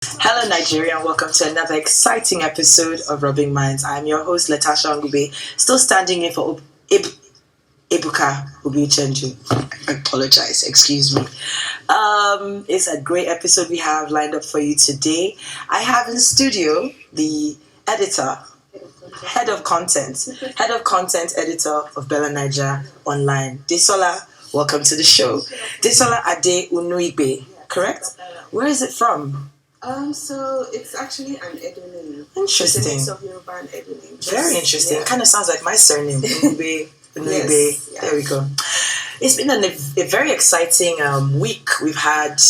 Hello, Nigerian. Welcome to another exciting episode of Rubbing Minds. I'm your host, Latasha Ongube, still standing in for Ebuka Ubiuchenju. I apologize. Excuse me. It's a great episode we have lined up for you today. I have in the studio the editor, head of content editor of BellaNaija online, Adesola. Welcome to the show. Adesola Ade-Unuigbe, correct? Where is it from? So it's actually an Edo name. Interesting. It's a mix of Yoruba and Edo name. Very interesting. Yeah. Kind of sounds like my surname, Unuigbe. Yes, yeah. There we go. It's been a very exciting week. We've had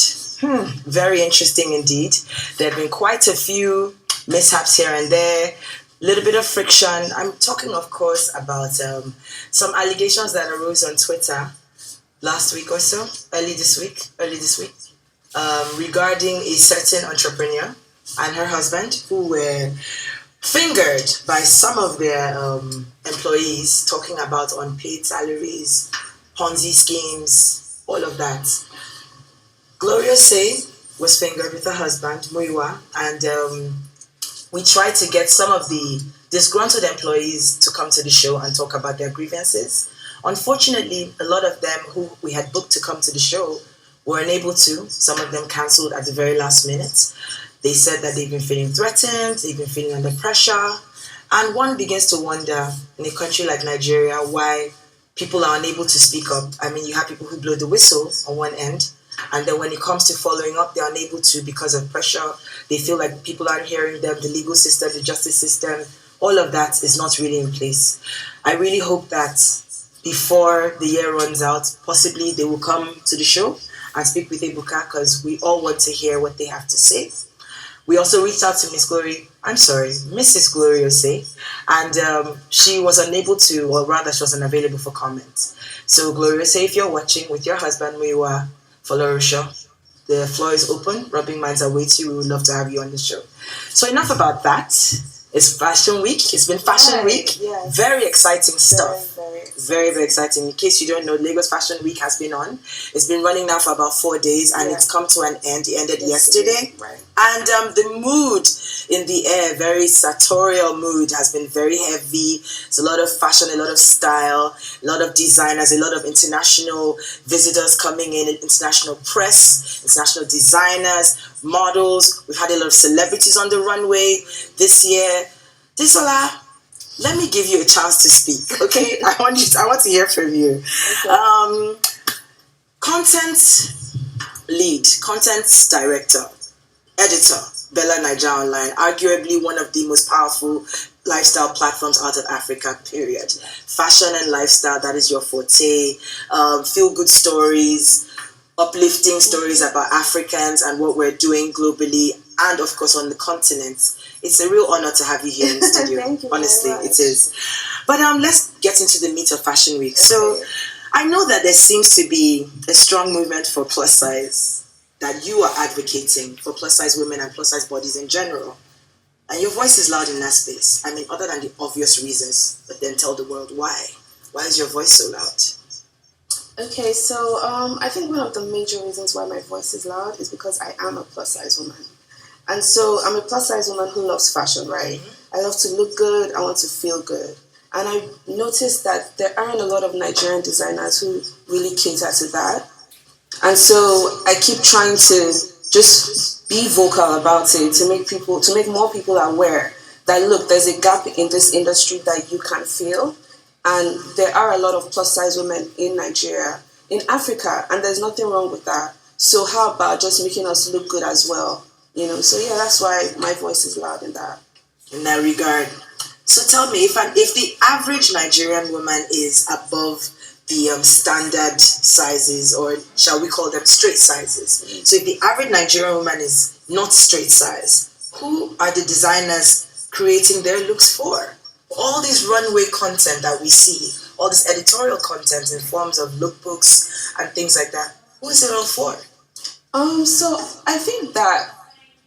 very interesting indeed. There have been quite a few mishaps here and there. A little bit of friction. I'm talking, of course, about some allegations that arose on Twitter last week or so, early this week, regarding a certain entrepreneur and her husband who were fingered by some of their employees, talking about unpaid salaries, Ponzi schemes, all of that. Gloria Say was fingered with her husband, Muiwa, and we tried to get some of the disgruntled employees to come to the show and talk about their grievances. Unfortunately, a lot of them who we had booked to come to the show were unable to. Some of them cancelled at the very last minute. They said that they've been feeling threatened, they've been feeling under pressure, and one begins to wonder in a country like Nigeria why people are unable to speak up. I mean, you have people who blow the whistle on one end, and then when it comes to following up, they're unable to because of pressure. They feel like people aren't hearing them, the legal system, the justice system, all of that is not really in place. I really hope that before the year runs out, possibly they will come to the show and speak with Ebuka because we all want to hear what they have to say. We also reached out to Mrs. Gloria Osei, and she was unable to, or rather she was unavailable for comment. So Gloria Osei, if you're watching with your husband, Muiwa Folorusho, the floor is open. Rubbing Minds awaits you. We would love to have you on the show. So enough about that. It's Fashion Week. It's been Fashion Week. Yes. Very exciting stuff. Very Very exciting. In case you don't know, Lagos Fashion Week has been on. It's been running now for about 4 days, and it's come to an end. It ended yesterday. Right. And the mood in the air, very sartorial mood, has been very heavy. It's a lot of fashion, a lot of style, a lot of designers, a lot of international visitors coming in, international press, international designers, models. We've had a lot of celebrities on the runway this year. Adesola, let me give you a chance to speak, okay? I want to hear from you. Okay. Content lead, content director, editor, BellaNaija Online, arguably one of the most powerful lifestyle platforms out of Africa, period. Fashion and lifestyle, that is your forte. Feel-good stories, uplifting stories about Africans and what we're doing globally and, of course, on the continent. It's a real honor to have you here in the studio. Thank you. Honestly, it is. But let's get into the meat of Fashion Week. Okay. So I know that there seems to be a strong movement for plus size, that you are advocating for plus size women and plus size bodies in general. And your voice is loud in that space. I mean, other than the obvious reasons, but then tell the world why. Why is your voice so loud? Okay, so I think one of the major reasons why my voice is loud is because I am a plus size woman. And so I'm a plus size woman who loves fashion, right? Mm-hmm. I love to look good, I want to feel good. And I noticed that there aren't a lot of Nigerian designers who really cater to that. And so I keep trying to just be vocal about it to make more people aware that, look, there's a gap in this industry that you can feel. And there are a lot of plus size women in Nigeria, in Africa, and there's nothing wrong with that. So how about just making us look good as well? So yeah, that's why my voice is loud in that regard. So tell me, if the average Nigerian woman is above the standard sizes, or shall we call them straight sizes? Mm-hmm. So if the average Nigerian woman is not straight size, who are the designers creating their looks for? All this runway content that we see, all this editorial content in forms of lookbooks and things like that, who is it all for? So I think that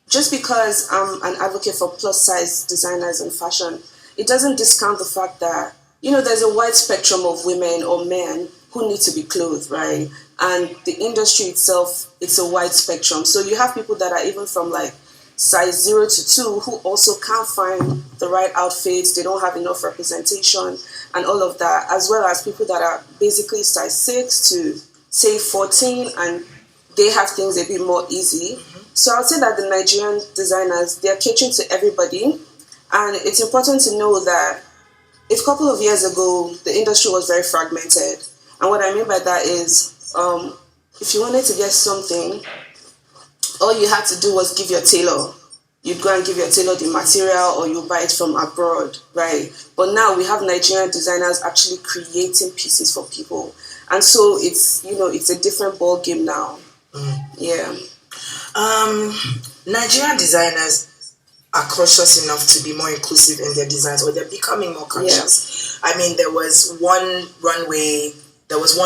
just because I'm an advocate for plus size designers and fashion, it doesn't discount the fact that, there's a wide spectrum of women or men who need to be clothed, right? And the industry itself, it's a wide spectrum. So you have people that are even from like size 0 to 2 who also can't find the right outfits, they don't have enough representation and all of that, as well as people that are basically size 6 to say 14 and they have things a bit more easy. So I would say that the Nigerian designers, they're catering to everybody, and it's important to know that a couple of years ago, the industry was very fragmented. And what I mean by that is, if you wanted to get something, all you had to do was give your tailor. You'd go and give your tailor the material or you buy it from abroad, right? But now we have Nigerian designers actually creating pieces for people. And so it's, it's a different ball game now. Yeah. Nigerian designers are cautious enough to be more inclusive in their designs, or they're becoming more conscious. I mean, there was one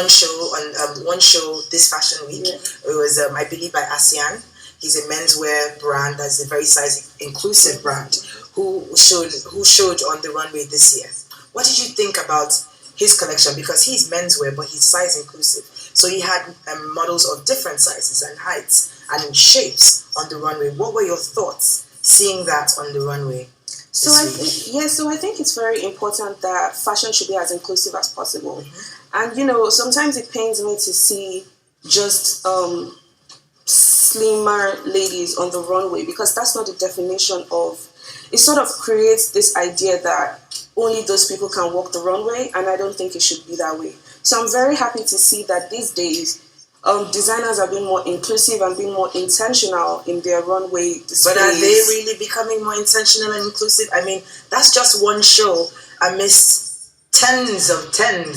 show this fashion week. It was, I believe, by ASEAN. He's a menswear brand that's a very size inclusive brand who showed on the runway this year. What did you think about his collection? Because he's menswear, but he's size inclusive. So he had models of different sizes and heights and shapes on the runway. What were your thoughts seeing that on the runway? So I think it's very important that fashion should be as inclusive as possible. And sometimes it pains me to see just slimmer ladies on the runway, because that's not the definition of. It sort of creates this idea that only those people can walk the runway, and I don't think it should be that way. So I'm very happy to see that these days designers are being more inclusive and being more intentional in their runway displays. But are they really becoming more intentional and inclusive? I mean, that's just one show amidst tens,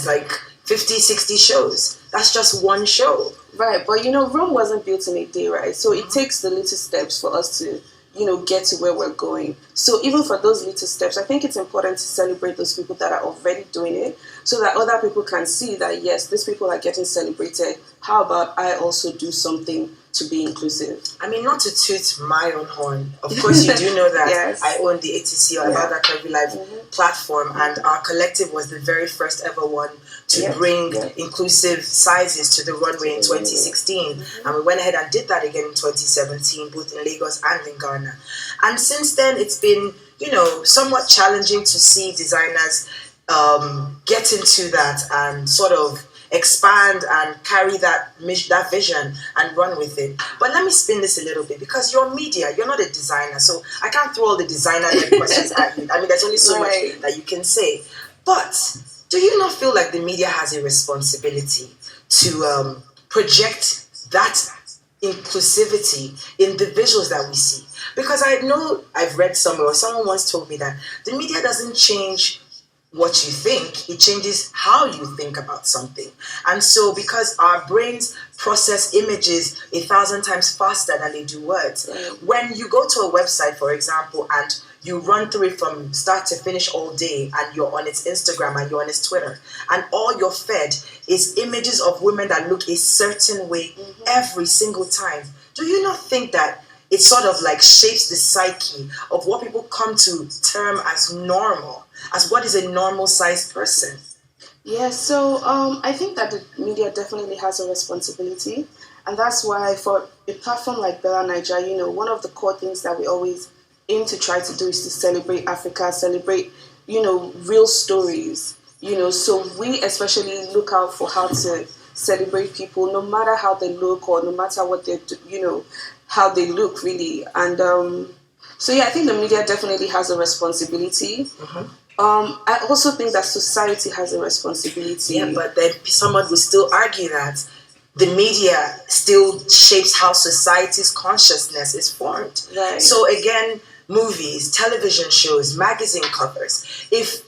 like 50, 60 shows. That's just one show. Right, but Rome wasn't built in a day, right? So it takes the little steps for us to get to where we're going. So even for those little steps, I think it's important to celebrate those people that are already doing it, so that other people can see that, yes, these people are getting celebrated. How about I also do something to be inclusive? I mean, not to toot my own horn. Of course, you do know that Yes. I own the ATC, or About That Curvy Life platform, and our collective was the very first ever one to bring inclusive sizes to the runway in 2016. And we went ahead and did that again in 2017, both in Lagos and in Ghana. And since then, it's been, somewhat challenging to see designers get into that and sort of expand and carry that vision and run with it. But let me spin this a little bit, because you're media, you're not a designer, so I can't throw all the designer questions at you. I mean, there's only so much that you can say. But do you not feel like the media has a responsibility to project that inclusivity in the visuals that we see? Because I know I've read somewhere, or someone once told me that the media doesn't change what you think, it changes how you think about something. And so because our brains process images 1,000 times faster than they do words, when you go to a website, for example, and you run through it from start to finish all day, and you're on its Instagram and you're on its Twitter, and all you're fed is images of women that look a certain way every single time, do you not think that it sort of like shapes the psyche of what people come to term as normal, as what is a normal sized person? Yeah, so I think that the media definitely has a responsibility, and that's why for a platform like BellaNaija, one of the core things that we always aim to try to do is to celebrate Africa, celebrate, real stories, so we especially look out for how to celebrate people, no matter how they look or no matter what they do, how they look really. And so yeah, I think the media definitely has a responsibility. I also think that society has a responsibility. Yeah, but then someone would still argue that the media still shapes how society's consciousness is formed. Right. So again, movies, television shows, magazine covers, if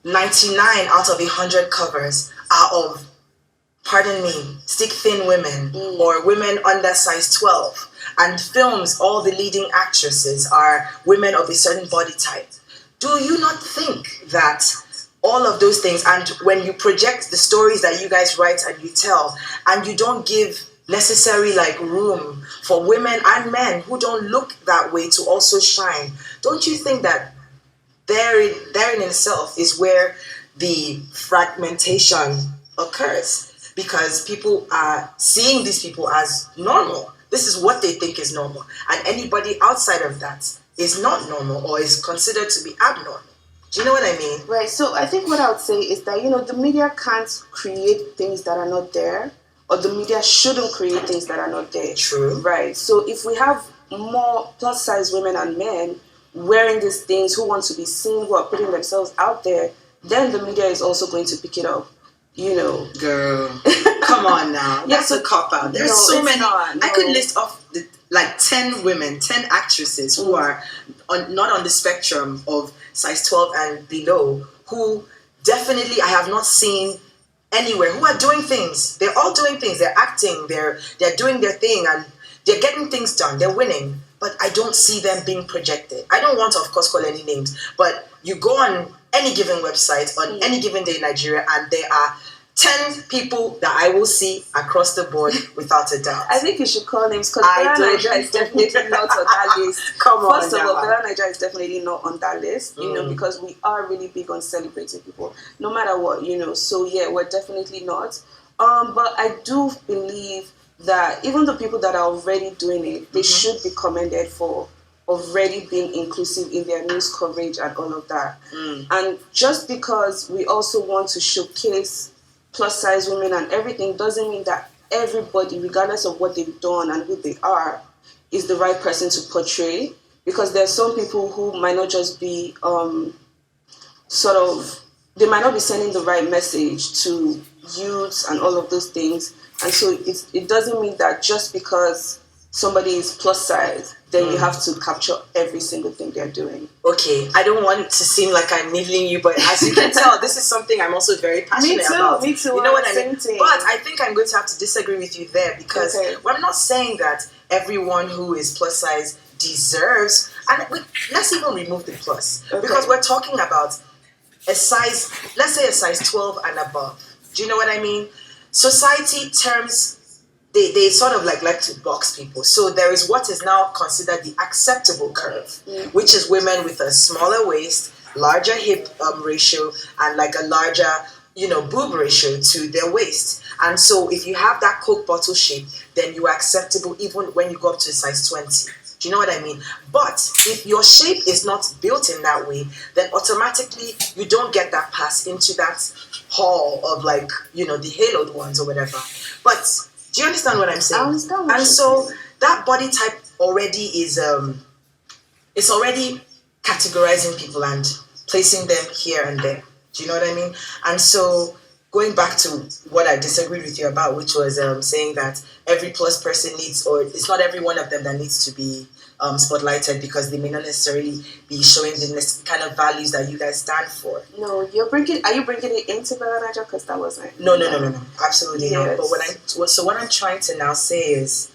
99 out of 100 covers are of, pardon me, stick thin women or women under size 12, and films, all the leading actresses are women of a certain body type, do you not think that all of those things, and when you project the stories that you guys write and you tell, and you don't give necessary room for women and men who don't look that way to also shine, don't you think that there in itself is where the fragmentation occurs? Because people are seeing these people as normal. This is what they think is normal. And anybody outside of that is not normal or is considered to be abnormal. Do you know what I mean? Right. So I think what I would say is that, the media can't create things that are not there, or the media shouldn't create things that are not there. True. Right. So if we have more plus size women and men wearing these things, who want to be seen, who are putting themselves out there, then the media is also going to pick it up. Girl, come on now. That's a cop out. There's so many. I could list off 10 women, 10 actresses who are not on the spectrum of size 12 and below, who definitely I have not seen anywhere, who are doing things. They're all doing things. They're acting. They're doing their thing, and they're getting things done. They're winning. But I don't see them being projected. I don't want to, of course, call any names, but you go on any given website on any given day in Nigeria, and there are 10 people that I will see across the board without a doubt. I think you should call names, because BellaNaija is definitely not on that list. First of all, BellaNaija is definitely not on that list, because we are really big on celebrating people, no matter what, So yeah, we're definitely not. But I do believe that even the people that are already doing it, they should be commended for already being inclusive in their news coverage and all of that. And just because we also want to showcase plus size women and everything doesn't mean that everybody, regardless of what they've done and who they are, is the right person to portray. Because there are some people who might not just be they might not be sending the right message to youths and all of those things. And so it doesn't mean that just because somebody is plus size, then you have to capture every single thing they're doing. Okay, I don't want to seem like I'm needling you, but as you can tell, this is something I'm also very passionate about. Me too. You know what I mean? But I think I'm going to have to disagree with you there, because I'm not saying that everyone who is plus size deserves, and let's even remove the plus, because we're talking about a size, let's say a size 12 and above. Do you know what I mean? Society terms, they sort of like to box people. So there is what is now considered the acceptable curve, which is women with a smaller waist, larger hip ratio, and like a larger, boob ratio to their waist. And so if you have that Coke bottle shape, then you are acceptable even when you go up to size 20. Do you know what I mean? But if your shape is not built in that way, then automatically you don't get that pass into that hall of the haloed ones or whatever. But do you understand what I'm saying? I understand. And so that body type already is it's already categorizing people and placing them here and there. Do you know what I mean? And so going back to what I disagreed with you about, which was saying that every plus person needs, or it's not every one of them that needs to be spotlighted, because they may not necessarily be showing the kind of values that you guys stand for. No, are you bringing it into BellaNaija? Because that wasn't. No, absolutely not. But what I'm trying to now say is,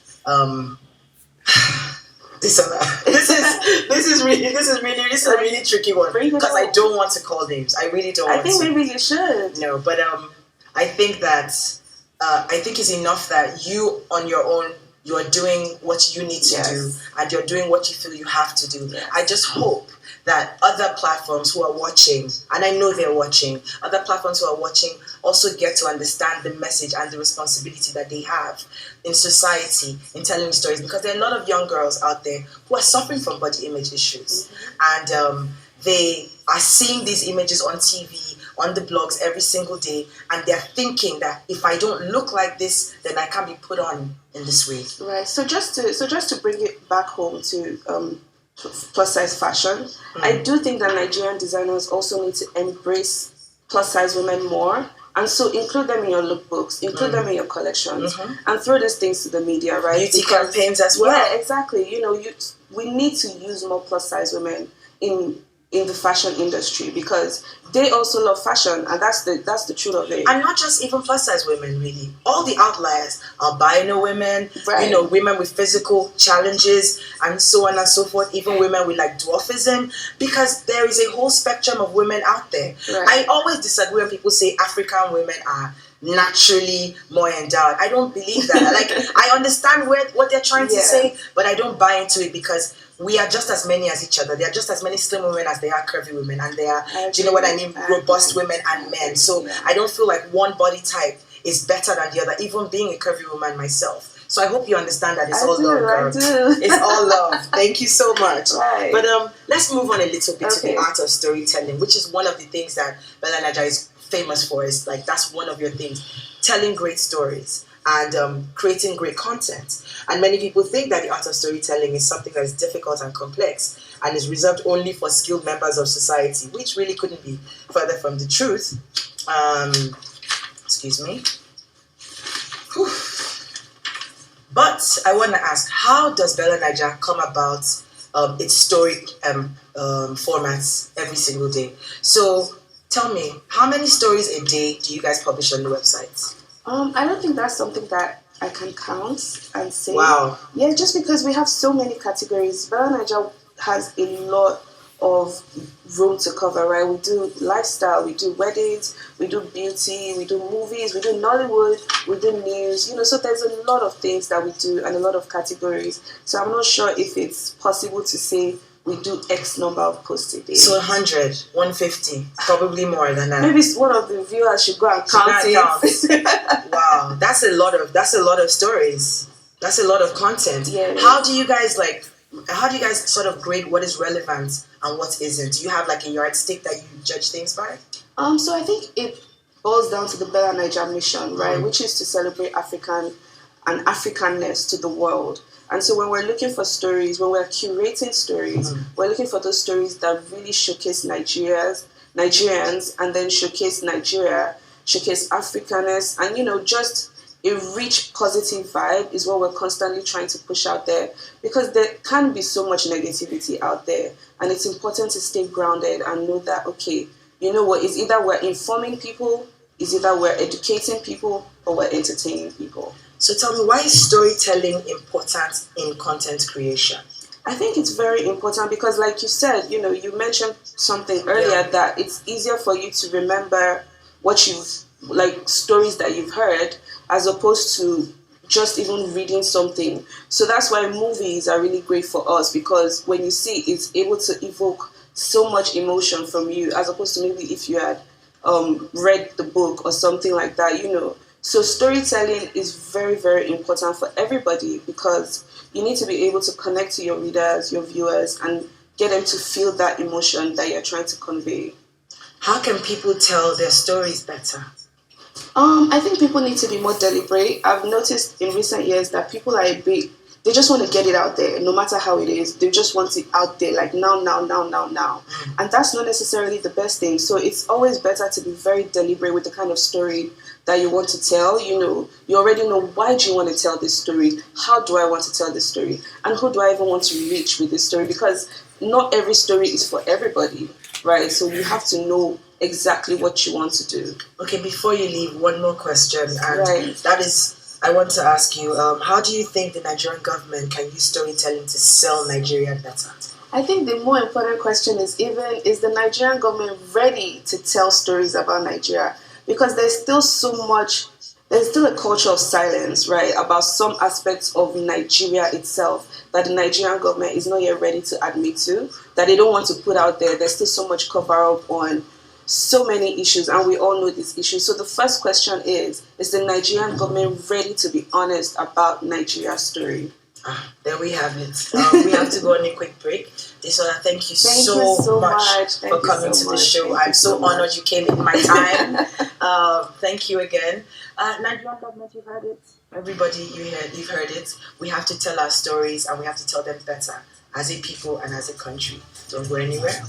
this is a really tricky one, because I don't want to call names. I really don't. I think maybe you should. No, but I think that it's enough that you on your own, you are doing what you need to do, and you're doing what you feel you have to do. Yes. I just hope that other platforms who are watching, and I know they're watching, other platforms who are watching also get to understand the message and the responsibility that they have in society in telling stories, because there are a lot of young girls out there who are suffering from body image issues, and they are seeing these images on TV, on the blogs every single day, and they're thinking that if I don't look like this, then I can't be put on in this way. Right. So just to bring it back home to plus size fashion, I do think that Nigerian designers also need to embrace plus size women more, and so include them in your lookbooks, include them in your collections, and throw these things to the media, right? Beauty campaigns as well. Yeah, exactly. We need to use more plus size women in the fashion industry, because they also love fashion, and that's the truth of it. And not just even plus size women, really. All the outliers, albino women, women with physical challenges, and so on and so forth. Even women with dwarfism, because there is a whole spectrum of women out there. Right. I always disagree when people say African women are naturally more endowed. I don't believe that. I understand what they're trying to say, but I don't buy into it, because we are just as many as each other. There are just as many slim women as there are curvy women, and there are, do you know what I mean, robust women and men. So I don't feel like one body type is better than the other, even being a curvy woman myself. So I hope you understand that it's all love, girl. I do. It's all love. Thank you so much. Right. But let's move on a little bit to the art of storytelling, which is one of the things that BellaNaija is famous for. Is like that's one of your things, telling great stories and creating great content. And many people think that the art of storytelling is something that is difficult and complex and is reserved only for skilled members of society, which really couldn't be further from the truth. Excuse me. Whew. But I want to ask, how does BellaNaija come about its story formats every single day? So tell me, how many stories a day do you guys publish on the website? I don't think that's something that I can count and say. Wow. Yeah, just because we have so many categories. BellaNaija has a lot of room to cover, right? We do lifestyle, we do weddings, we do beauty, we do movies, we do Nollywood, we do news, so there's a lot of things that we do and a lot of categories. So I'm not sure if it's possible to say we do X number of posts a day. So 100, 150, probably more than that. Maybe one of the viewers should go and count it. Wow, that's a lot of stories. That's a lot of content. Yeah. How do you guys sort of grade what is relevant and what isn't? Do you have like a yardstick that you judge things by? So I think it boils down to the BellaNaija mission, right? Which is to celebrate African and Africanness to the world. And so when we're looking for stories, when we're curating stories, we're looking for those stories that really showcase Nigerians, and then showcase Nigeria, showcase Africanness, and just a rich, positive vibe is what we're constantly trying to push out there, because there can be so much negativity out there, and it's important to stay grounded and know that, okay, you know what, it's either we're informing people, it's either we're educating people, or we're entertaining people. So tell me, why is storytelling important in content creation? I think it's very important because, like you said, you mentioned something earlier that it's easier for you to remember what stories that you've heard, as opposed to just even reading something. So that's why movies are really great for us, because when you see, it's able to evoke so much emotion from you, as opposed to maybe if you had read the book or something like that, So storytelling is very, very important for everybody, because you need to be able to connect to your readers, your viewers, and get them to feel that emotion that you're trying to convey. How can people tell their stories better? I think people need to be more deliberate. I've noticed in recent years that people are they just want to get it out there, no matter how it is. They just want it out there, like now. And that's not necessarily the best thing. So it's always better to be very deliberate with the kind of story that you want to tell. You already know, why do you want to tell this story? How do I want to tell this story? And who do I even want to reach with this story? Because not every story is for everybody, right? So you have to know exactly what you want to do. Okay, before you leave, one more question, and that is, I want to ask you, how do you think the Nigerian government can use storytelling to sell Nigeria better? I think the more important question is the Nigerian government ready to tell stories about Nigeria? Because there's still a culture of silence, right, about some aspects of Nigeria itself that the Nigerian government is not yet ready to admit to, that they don't want to put out there. There's still so much cover-up on so many issues, and we all know these issues. So the first question is the Nigerian government ready to be honest about Nigeria's story? There we have it. We have to go on a quick break. Adesola, thank you so much for coming to the show. I'm so honored you came in my time. Thank you again. Nigerian government, you've heard it. Everybody, you've heard it. We have to tell our stories, and we have to tell them better as a people and as a country. Don't go anywhere.